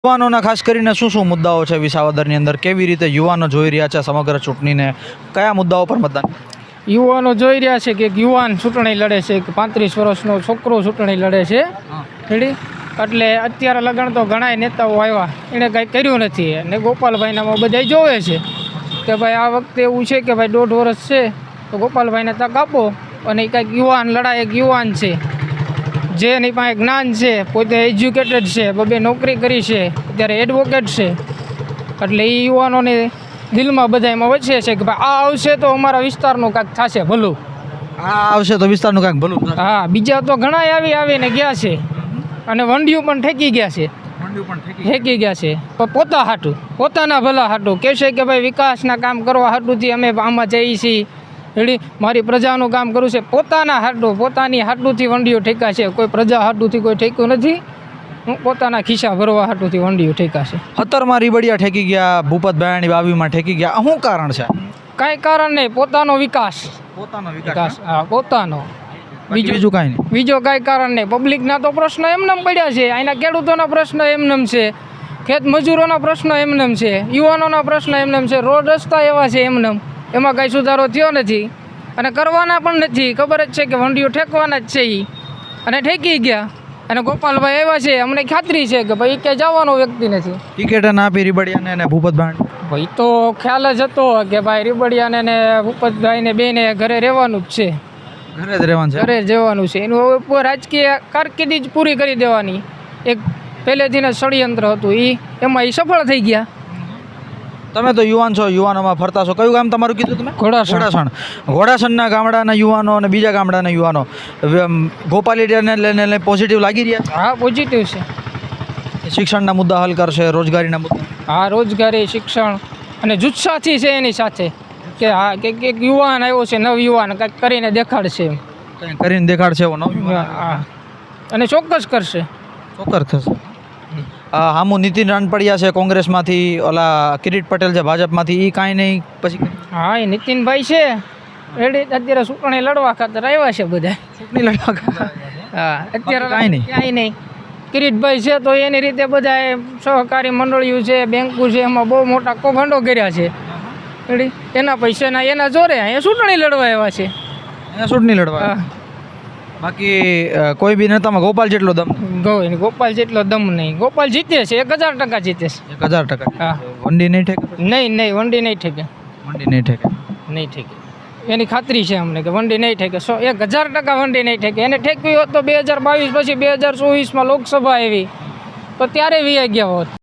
યુવાનોના ખાસ કરીને શું શું મુદ્દાઓ છે વિસાવદરની અંદર, કેવી રીતે યુવાનો જોઈ રહ્યા છે સમગ્ર ચૂંટણીને, કયા મુદ્દાઓ પર મતદાન? યુવાનો જોઈ રહ્યા છે કે એક યુવાન ચૂંટણી લડે છે, કે 35 વર્ષનો છોકરો ચૂંટણી લડે છે રેડી. એટલે અત્યારે લગણ તો ઘણા નેતાઓ આવ્યા, એણે કાંઈ કર્યું નથી અને ગોપાલભાઈનામાં બધા જોવે છે કે ભાઈ આ વખતે એવું છે કે ભાઈ 1.5 વર્ષ છે તો ગોપાલભાઈને તક આપો. અને એ કાંઈક યુવાન લડાય, એક યુવાન છે જેની પાસે જ્ઞાન છે, પોતે એજ્યુકેટેડ છે, બબે નોકરી કરી છે, અત્યારે એડવોકેટ છે. એટલે એ યુવાનોને દિલમાં બધા એમાં વચ્ચે છે કે ભાઈ આ આવશે તો અમારા વિસ્તારનું કાંઈક થશે ભલું. આ આવશે તો વિસ્તારનું કાંઈક ભલું થશે. હા, બીજા તો ઘણા આવીને ગયા છે અને વંડિયું પણ ઠેકી ગયા છે, ઠેકી ગયા છે. પણ પોતા હાટું, પોતાના ભલા હાટું કહેશે કે ભાઈ વિકાસના કામ કરવા હાટુંથી અમે આમાં જઈએ છીએ રેડી, મારી પ્રજાનું કામ કરવું છે. પોતાના હાટું, પોતાની હાટુંથી વંડિયું ઠેકા છે. કોઈ પ્રજા હાટુંથી કોઈ ઠેક્યું નથી. પોતાના ખિસ્સા ભરવા હાટુંથી વંડિયું ઠેકા છે. 17માં રીબડિયા ઠેકી ગયા, ભૂપતભાઈની વાવીમાં ઠેકી ગયા, શું કારણ છે? કાંઈ કારણ નહીં, પોતાનો વિકાસ. પોતાનો વિકાસ, હા, પોતાનો. બીજું કાંઈ નહીં. બીજો કાંઈ કારણ નહીં. પબ્લિકના તો પ્રશ્નો એમનેમ પડ્યા છે, અહીંના ખેડૂતોના પ્રશ્ન એમનેમ છે, ખેત મજૂરોના પ્રશ્ન એમનેમ છે, યુવાનોના પ્રશ્ન એમનેમ છે, રોડ રસ્તા એવા છે એમનેમ. એમાં કાંઈ સુધારો થયો નથી અને કરવાના પણ નથી. ખબર જ છે કે વંડિયું ઠેકવાના જ છે એ, અને ઠેકી ગયા. અને ગોપાલભાઈ આવ્યા છે, અમને ખાતરી છે કે ભાઈ ક્યાંય જવાનો વ્યક્તિ નથી. ટિકિટ ના આપી રીબડિયાને અને ભૂપતભાઈ? ભાઈ તો ખ્યાલ જ હતો કે ભાઈ રીબડિયાને ને ભૂપતભાઈને બેને ઘરે રહેવાનું જ છે, ઘરે જ રહેવાનું છે, ઘરે જ રહેવાનું છે. એનું ઉપર રાજકીય કારકિર્દી જ પૂરી કરી દેવાની એક પહેલેથી જ ષડયંત્ર હતું. એમાં એ સફળ થઈ ગયા. તમે તો યુવાન છો, યુવાનોમાં ફરતા છો. કયું ગામ તમારું કીધું તમે? ઘોડાસણ. ઘોડાસણના ગામડાના યુવાનો અને બીજા ગામડાના યુવાનો ગોપાલિયાને લઈને પોઝિટિવ લાગી રહ્યા? હા, પોઝિટિવ છે. શિક્ષણના મુદ્દા હલ કરશે, રોજગારીના મુદ્દા? હા, રોજગારી, શિક્ષણ અને જુસ્સાથી છે એની સાથે કે હા કે એક યુવાન આવ્યો છે, નવ યુવાન કંઈક કરીને દેખાડશે, કંઈ કરીને દેખાડશે એવો નવ. હા, અને ચોક્કસ કરશે, ચોક્કસ થશે. હામુ નીતિન રાણપડિયા છે કોંગ્રેસમાંથી, ઓલા કિરીટ પટેલ છે ભાજપમાંથી, એ કાંઈ નહીં પછી? હા, એ નીતિનભાઈ છે રેડી, અત્યારે ચૂંટણી લડવા ખાતર આવ્યા છે બધા. ચૂંટણી લડવા? હા, અત્યારે કાંઈ નહીં, ક્યાંય નહીં. કિરીટભાઈ છે તો એની રીતે બધા સહકારી મંડળીઓ છે, બેંકો છે, એમાં બહુ મોટા કૌભાંડો કર્યા છે રેડી. એના પૈસાના એના જોરે અહીંયા ચૂંટણી લડવા આવ્યા છે. અહીંયા ચૂંટણી લડવા? બાકી કોઈ બી નેતામાં ગોપાલ જેટલો દમ? ગોપાલ જેટલો દમ નહીં. ગોપાલ જીતે છે, 1000% જીતે છે. 1000%? હા. વંડી નહીં ઠેકે? નહીં, વંડી નહીં ઠેકે. વંડી નહીં ઠેકે? નહીં ઠેકે, એની ખાતરી છે અમને કે વંડી નહીં ઠેકે. 1000% વંડી નહીં ઠેકે. એને ઠેકવી હોત તો 2022 પછી 2024માં લોકસભા આવી તો ત્યારે વી ગયા હોત.